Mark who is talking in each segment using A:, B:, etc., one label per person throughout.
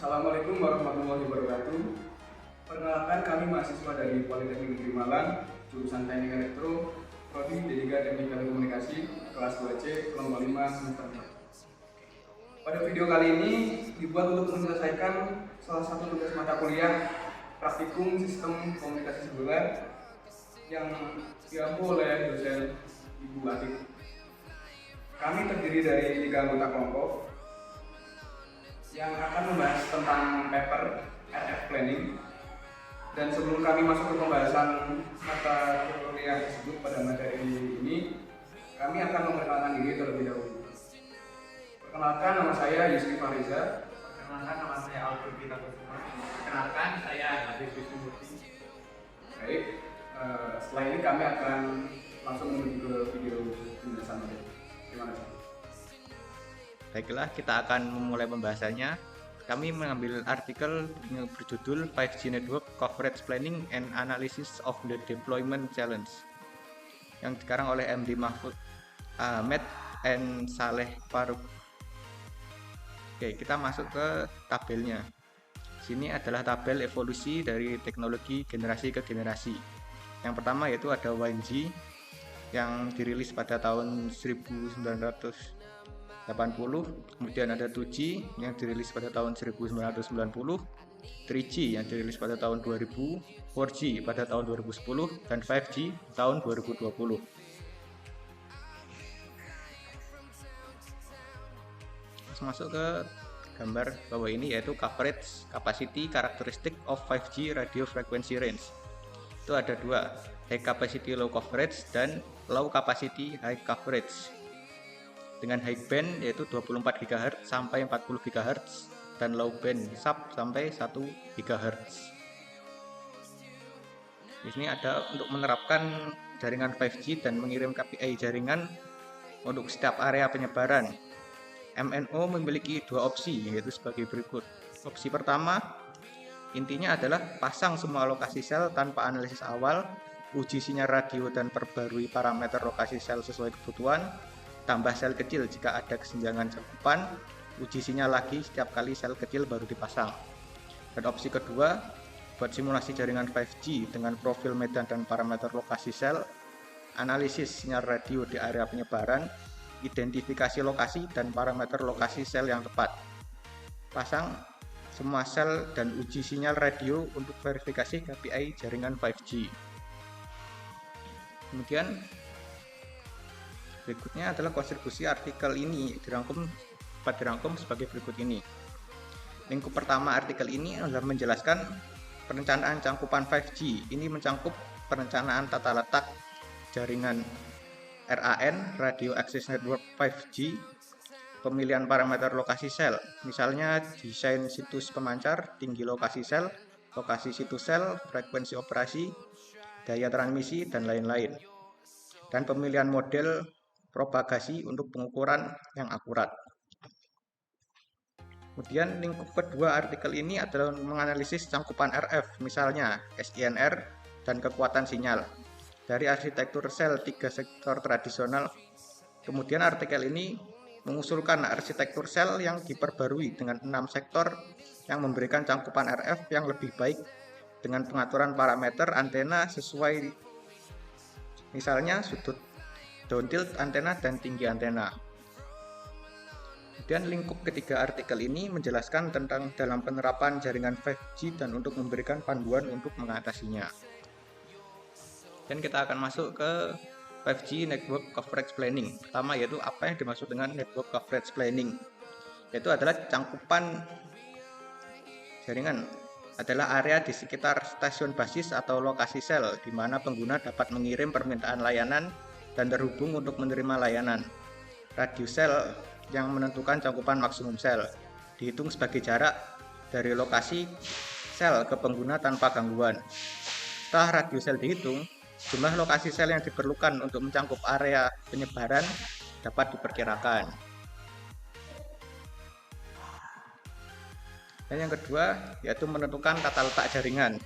A: Assalamualaikum warahmatullahi wabarakatuh. Perkenalkan, kami mahasiswa dari Politeknik Negeri Malang, jurusan Teknik Elektro, Prodi D3 Teknik Telekomunikasi, kelas 2C, kelompok 5, semester 4. Pada video kali ini dibuat untuk menyelesaikan salah satu tugas mata kuliah praktikum sistem komunikasi seluler yang diampu oleh dosen Ibu Atik. Kami terdiri dari 3 anggota kelompok yang akan membahas tentang paper RF Planning. Dan sebelum kami masuk ke pembahasan mata kuliah tersebut pada materi ini, kami akan memperkenalkan diri terlebih dahulu. Perkenalkan, nama saya Yusri Fariza.
B: Perkenalkan, nama saya Alfred Kusuma. Perkenalkan, saya Habib Wisnumurti.
A: Baik, setelah ini kami akan langsung menuju ke video pembahasan. Terima kasih.
C: Baiklah, kita akan memulai pembahasannya. Kami mengambil artikel yang berjudul 5G Network Coverage Planning and Analysis of the Deployment Challenge yang dikarang oleh MD Mahfud Ahmed and Saleh Faruk. Oke, kita masuk ke tabelnya. Sini adalah tabel evolusi dari teknologi generasi ke generasi. Yang pertama yaitu ada 1G yang dirilis pada tahun 1980, kemudian ada 2G yang dirilis pada tahun 1990, 3G yang dirilis pada tahun 2000, 4G pada tahun 2010, dan 5G tahun 2020. Masuk ke gambar bawah ini yaitu coverage capacity characteristic of 5G radio frequency range. Itu ada dua, high capacity low coverage dan low capacity high coverage. Dengan high band yaitu 24 GHz sampai 40 GHz dan low band sub sampai 1 GHz. Di sini ada untuk menerapkan jaringan 5G dan mengirim KPI jaringan untuk setiap area penyebaran. MNO memiliki dua opsi yaitu sebagai berikut. Opsi pertama intinya adalah pasang semua lokasi sel tanpa analisis awal, uji sinyal radio dan perbarui parameter lokasi sel sesuai kebutuhan, tambah sel kecil jika ada kesenjangan cakupan, uji sinyal lagi setiap kali sel kecil baru dipasang. Dan opsi kedua, buat simulasi jaringan 5G dengan profil medan dan parameter lokasi sel, analisis sinyal radio di area penyebaran, identifikasi lokasi dan parameter lokasi sel yang tepat. Pasang semua sel dan uji sinyal radio untuk verifikasi KPI jaringan 5G. Kemudian berikutnya adalah kontribusi artikel ini dapat dirangkum sebagai berikut ini. Lingkup pertama artikel ini adalah menjelaskan perencanaan cangkupan 5G. Ini mencakup perencanaan tata letak jaringan RAN, Radio Access Network 5G, pemilihan parameter lokasi sel, misalnya desain situs pemancar, tinggi lokasi sel, lokasi situs sel, frekuensi operasi, daya transmisi, dan lain-lain. Dan pemilihan model propagasi untuk pengukuran yang akurat. Kemudian lingkup kedua artikel ini adalah menganalisis cangkupan RF, misalnya SINR dan kekuatan sinyal dari arsitektur sel 3 sektor tradisional. Kemudian artikel ini mengusulkan arsitektur sel yang diperbarui dengan 6 sektor yang memberikan cangkupan RF yang lebih baik dengan pengaturan parameter antena sesuai, misalnya sudut down tilt antena dan tinggi antena. Kemudian lingkup ketiga artikel ini menjelaskan tentang dalam penerapan jaringan 5G dan untuk memberikan panduan untuk mengatasinya. Dan kita akan masuk ke 5G Network Coverage Planning. Pertama yaitu apa yang dimaksud dengan Network Coverage Planning, yaitu adalah cangkupan jaringan adalah area di sekitar stasiun basis atau lokasi sel di mana pengguna dapat mengirim permintaan layanan dan terhubung untuk menerima layanan. Radius sel yang menentukan cangkupan maksimum sel dihitung sebagai jarak dari lokasi sel ke pengguna tanpa gangguan. Setelah radius sel dihitung, jumlah lokasi sel yang diperlukan untuk mencangkup area penyebaran dapat diperkirakan. Dan yang kedua yaitu menentukan tata letak jaringan.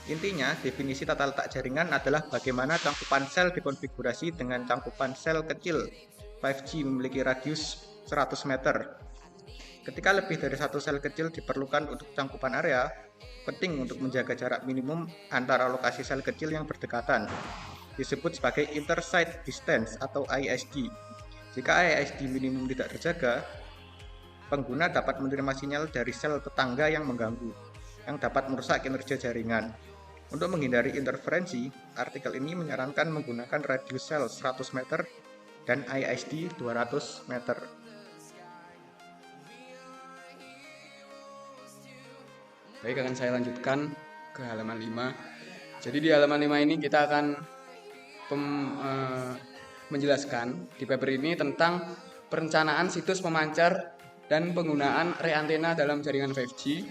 C: Intinya, definisi tata letak jaringan adalah bagaimana cangkupan sel dikonfigurasi dengan cangkupan sel kecil 5G memiliki radius 100 meter Ketika lebih dari satu sel kecil diperlukan untuk cangkupan area, penting untuk menjaga jarak minimum antara lokasi sel kecil yang berdekatan. Disebut sebagai intersite distance atau ISD. Jika ISD minimum tidak terjaga, pengguna dapat menerima sinyal dari sel tetangga yang mengganggu, yang dapat merusak kinerja jaringan. Untuk menghindari interferensi, artikel ini menyarankan menggunakan radius sel 100 meter dan ISD 200 meter.
A: Baik, akan saya lanjutkan ke halaman 5. Jadi di halaman 5 ini kita akan menjelaskan di paper ini tentang perencanaan situs pemancar dan penggunaan array antena dalam jaringan 5G,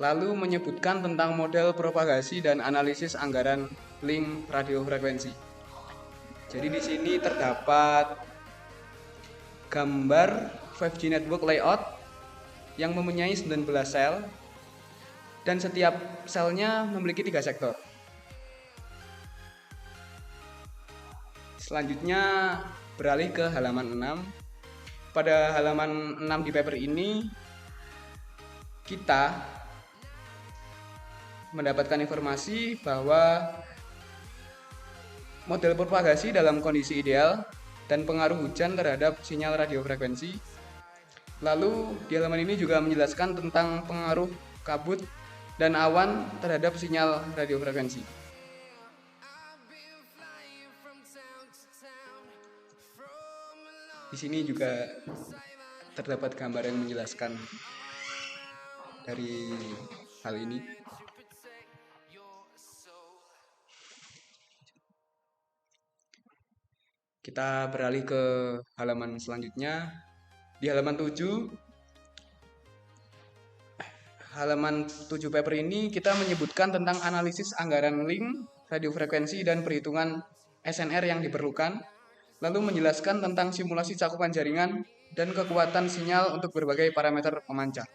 A: lalu menyebutkan tentang model propagasi dan analisis anggaran link radio frekuensi. Jadi di sini terdapat gambar 5G network layout yang mempunyai 19 sel dan setiap selnya memiliki 3 sektor. Selanjutnya beralih ke halaman 6. Pada halaman 6 di paper ini kita mendapatkan informasi bahwa model propagasi dalam kondisi ideal dan pengaruh hujan terhadap sinyal radio frekuensi. Lalu di halaman ini juga menjelaskan tentang pengaruh kabut dan awan terhadap sinyal radio frekuensi. Di sini juga terdapat gambar yang menjelaskan dari hal ini. Kita beralih ke halaman selanjutnya. Di halaman 7 paper ini kita menyebutkan tentang analisis anggaran link, radio frekuensi, dan perhitungan SNR yang diperlukan, lalu menjelaskan tentang simulasi cakupan jaringan dan kekuatan sinyal untuk berbagai parameter pemancar.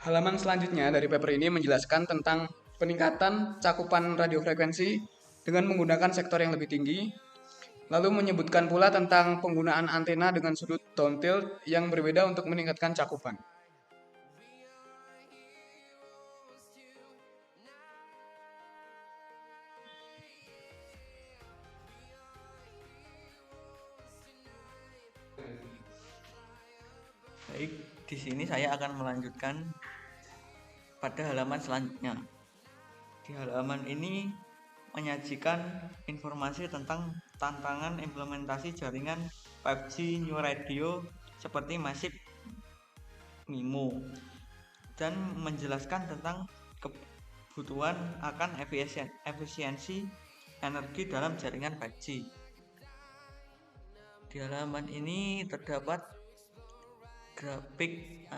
A: Halaman selanjutnya dari paper ini menjelaskan tentang peningkatan cakupan radio frekuensi dengan menggunakan sektor yang lebih tinggi, lalu menyebutkan pula tentang penggunaan antena dengan sudut down tilt yang berbeda untuk meningkatkan cakupan.
D: Baik, di sini saya akan melanjutkan pada halaman selanjutnya. Di halaman ini menyajikan informasi tentang tantangan implementasi jaringan 5G New Radio seperti Massive MIMO dan menjelaskan tentang kebutuhan akan efisiensi energi dalam jaringan 5G. Di halaman ini terdapat grafik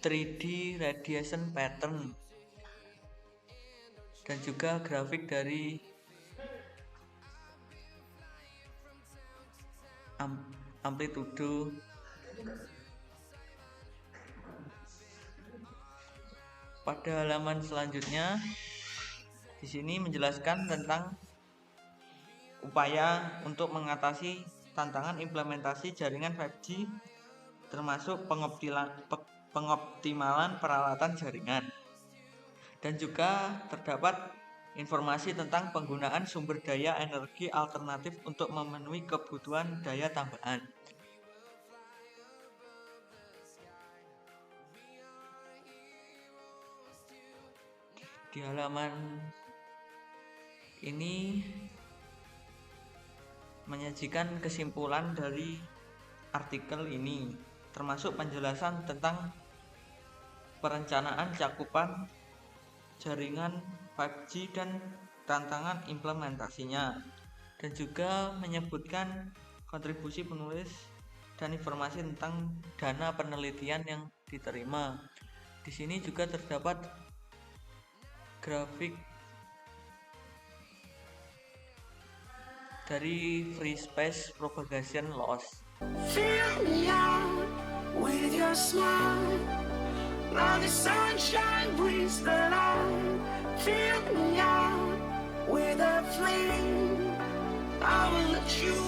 D: 3D radiation pattern dan juga grafik dari amplitudo. Pada halaman selanjutnya di sini menjelaskan tentang upaya untuk mengatasi tantangan implementasi jaringan 5G termasuk pengoptimalan peralatan jaringan, dan juga terdapat informasi tentang penggunaan sumber daya energi alternatif untuk memenuhi kebutuhan daya tambahan. Di halaman ini menyajikan kesimpulan dari artikel ini, termasuk penjelasan tentang perencanaan cakupan jaringan 5G dan tantangan implementasinya, dan juga menyebutkan kontribusi penulis dan informasi tentang dana penelitian yang diterima. Di sini juga terdapat grafik dari free space propagation loss.
E: Fill me out with your smile. Now the sunshine brings the light. Fill me out with a flame. I will let you